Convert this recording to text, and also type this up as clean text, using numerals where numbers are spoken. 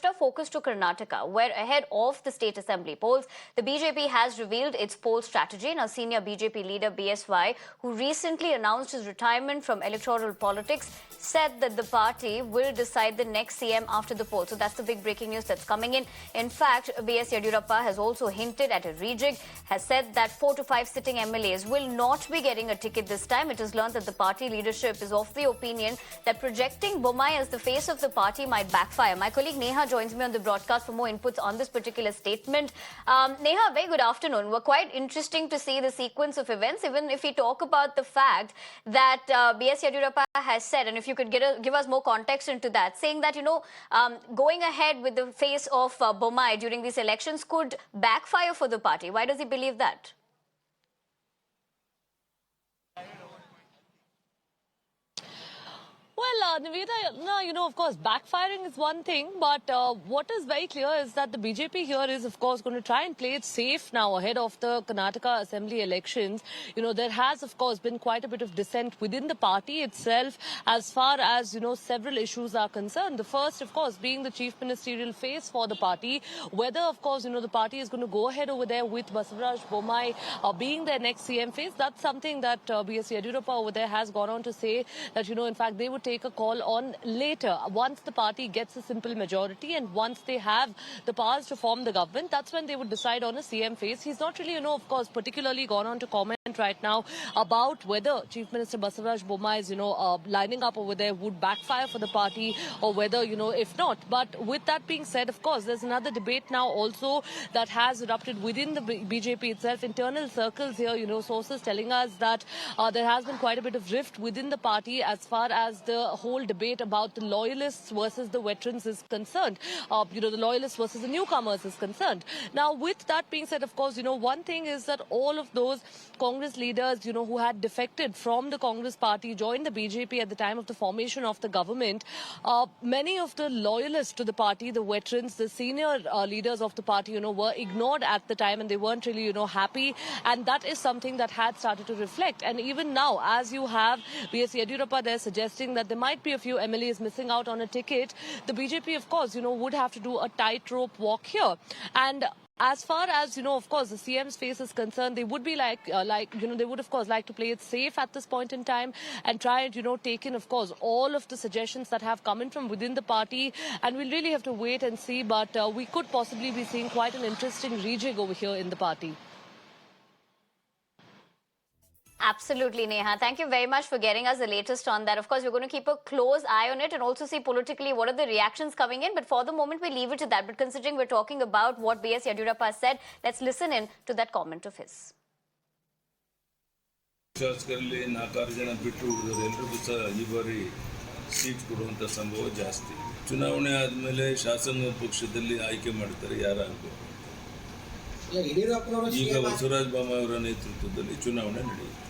Our focus to Karnataka, where ahead of the state assembly polls, the BJP has revealed its poll strategy. Now, senior BJP leader BSY, who recently announced his retirement from electoral politics, said that the party will decide the next CM after the poll. So that's the big breaking news that's coming in. In fact, BS Yeddyurappa has also hinted at a rejig, has said that 4 to 5 sitting MLAs will not be getting a ticket this time. It is learned that the party leadership is of the opinion that projecting Bommai as the face of the party might backfire. My colleague Neha joins me on the broadcast for more inputs on this particular statement. Neha, very good afternoon. We're quite interesting to see the sequence of events, even if we talk about the fact that BS Yeddyurappa has said, and if you could give us more context into that, saying that, going ahead with the face of Bommai during these elections could backfire for the party. Why does he believe that? Well, Niveda, of course, backfiring is one thing, but what is very clear is that the BJP here is, of course, going to try and play it safe now ahead of the Karnataka Assembly elections. There has, of course, been quite a bit of dissent within the party itself as far as, several issues are concerned. The first, of course, being the chief ministerial face for the party. Whether, of course, the party is going to go ahead over there with Basavaraj Bommai being their next CM face. That's something that B.S. Yeddyurappa over there has gone on to say that, in fact, they would take a call on later, once the party gets a simple majority and once they have the powers to form the government. That's when they would decide on a CM face. He's not really, of course, particularly gone on to comment right now about whether Chief Minister Basavaraj Bommai is, lining up over there would backfire for the party or whether, if not. But with that being said, of course, there's another debate now also that has erupted within the BJP itself. Internal circles here, sources telling us that there has been quite a bit of rift within the party as far as the whole debate about the loyalists versus the veterans is concerned. The loyalists versus the newcomers is concerned. Now, with that being said, of course, one thing is that all of those Congress leaders, who had defected from the Congress party, joined the BJP at the time of the formation of the government. Many of the loyalists to the party, the veterans, the senior leaders of the party, were ignored at the time and they weren't really, happy. And that is something that had started to reflect. And even now, as you have B.S. Yeddyurappa there suggesting that there might be a few MLAs missing out on a ticket, the BJP, of course, would have to do a tightrope walk here. And as far as, of course, the CM's face is concerned, they would be they would, of course, like to play it safe at this point in time and try and, take in, of course, all of the suggestions that have come in from within the party. And we'll really have to wait and see, but we could possibly be seeing quite an interesting rejig over here in the party. Absolutely, Neha. Thank you very much for getting us the latest on that. Of course, we're going to keep a close eye on it and also see politically what are the reactions coming in. But for the moment, we leave it to that. But considering we're talking about what B.S. Yeddyurappa said, let's listen in to that comment of his. ಈಗ ಬಸವರಾಜ ಬೊಮ್ಮಾಯಿ ಅವರ ನೇತೃತ್ವದಲ್ಲಿ ಚುನಾವಣೆ ನಡೆಯುತ್ತೆ.